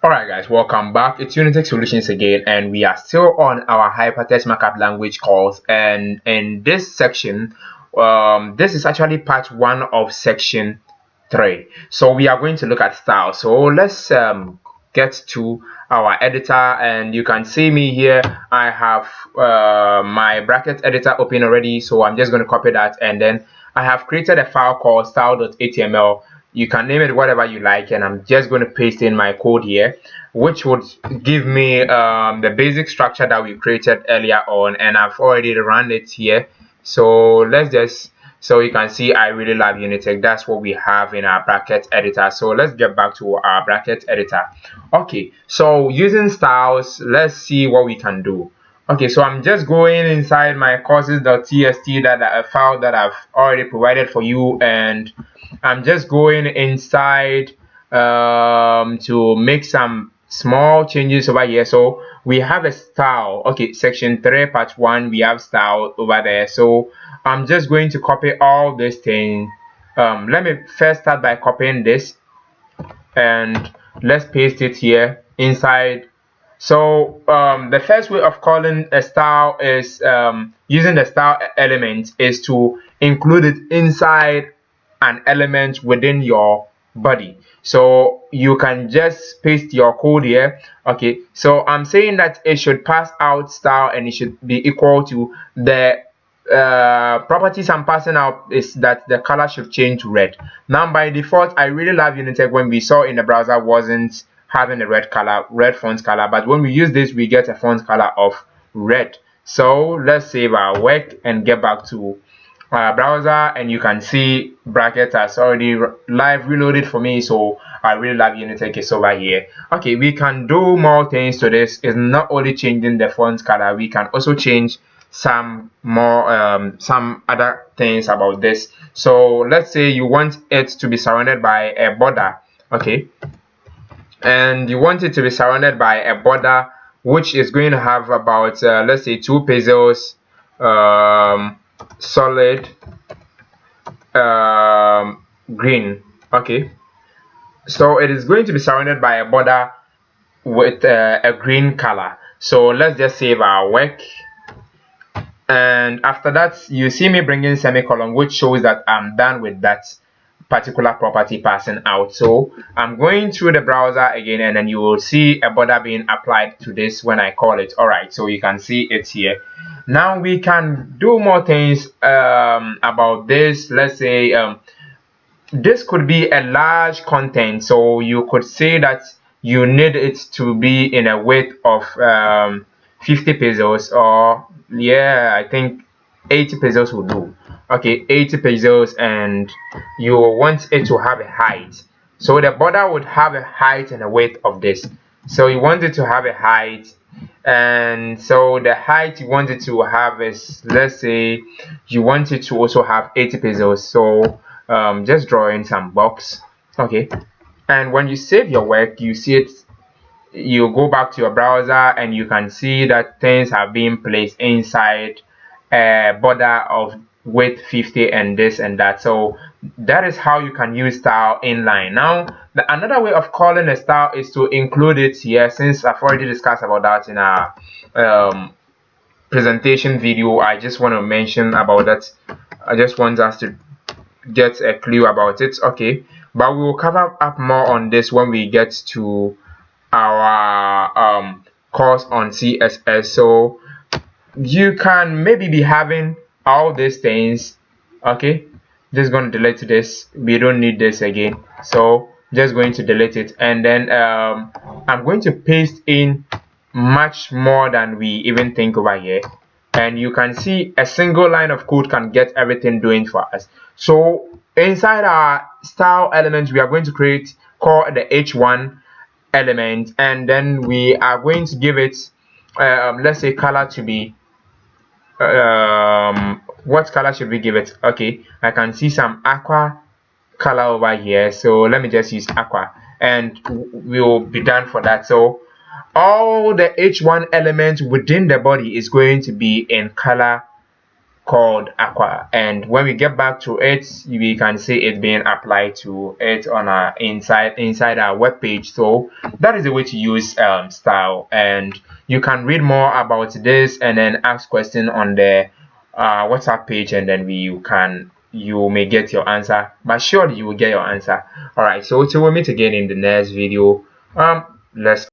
Alright guys, welcome back. It's Unitech Solutions again, and we are still on our hypertext markup language course. And in this section, this is actually part 1 of section 3. So we are going to look at style. So let's get to our editor, and you can see me here. I have my bracket editor open already, so I'm just going to copy that, and then I have created a file called style.html. You can name it whatever you like, and I'm just going to paste in my code here, which would give me the basic structure that we created earlier on, and I've already run it here. So let's just, so you can see I really love Unitech. That's what we have in our bracket editor. So let's get back to our bracket editor. Okay, so using styles, let's see what we can do. Okay, so I'm just going inside my courses.txt, that a file that I've already provided for you, and I'm just going inside to make some small changes over here. So we have a style. Okay, section 3 part 1, we have style over there. So I'm just going to copy all these things. Let me first start by copying this, and let's paste it here inside. So the first way of calling a style is using the style element is to include it inside an element within your body. So you can just paste your code here. Okay, so I'm saying that it should pass out style, and it should be equal to the properties I'm passing out is that the color should change to red. Now by default, I really love Unitech. When we saw in the browser, wasn't having a red font color, but when we use this, we get a font color of red. So let's save our work and get back to our browser, and you can see bracket has already live reloaded for me. So I really love Unitech. It's over here. Okay, we can do more things to this. It's not only changing the font color, we can also change some more some other things about this. So let's say you want it to be surrounded by a border. Okay, and you want it to be surrounded by a border which is going to have about let's say 2 pixels solid green. Okay, so it is going to be surrounded by a border with a green color. So let's just save our work, and after that you see me bringing semicolon, which shows that I'm done with that particular property passing out. So I'm going through the browser again, and then you will see a border being applied to this when I call it. All right, so you can see it here. Now we can do more things about this. Let's say this could be a large content, so you could say that you need it to be in a width of 50 pixels, or yeah, I think 80 pixels will do. Okay, 80 pixels, and you want it to have a height. So the border would have a height and a width of this. So you want it to have a height, and so the height you want it to have is, let's say you want it to also have 80 pixels. So just draw in some box. Okay, and when you save your work, you see it, you go back to your browser, and you can see that things have been placed inside a border of width 50 and this and that. So that is how you can use style inline. Now another way of calling a style is to include it here. Since I've already discussed about that in our presentation video, I just want to mention about that. I just want us to get a clue about it. Okay, but we will cover up more on this when we get to our course on CSS. So you can maybe be having all these things. Okay, just going to delete this. We don't need this again, so just going to delete it, and then I'm going to paste in much more than we even think over here, and you can see a single line of code can get everything doing for us. So inside our style element, we are going to call the H1 element, and then we are going to give it let's say color to be what color should we give it? Okay, I can see some aqua color over here, so let me just use aqua, and we'll be done for that. So all the H1 element within the body is going to be in color called aqua, and when we get back to it, we can see it being applied to it on our inside our web page. So that is the way to use style, and you can read more about this and then ask questions on the WhatsApp page, and then you may get your answer, but surely you will get your answer. All right, so till we meet again in the next video, let's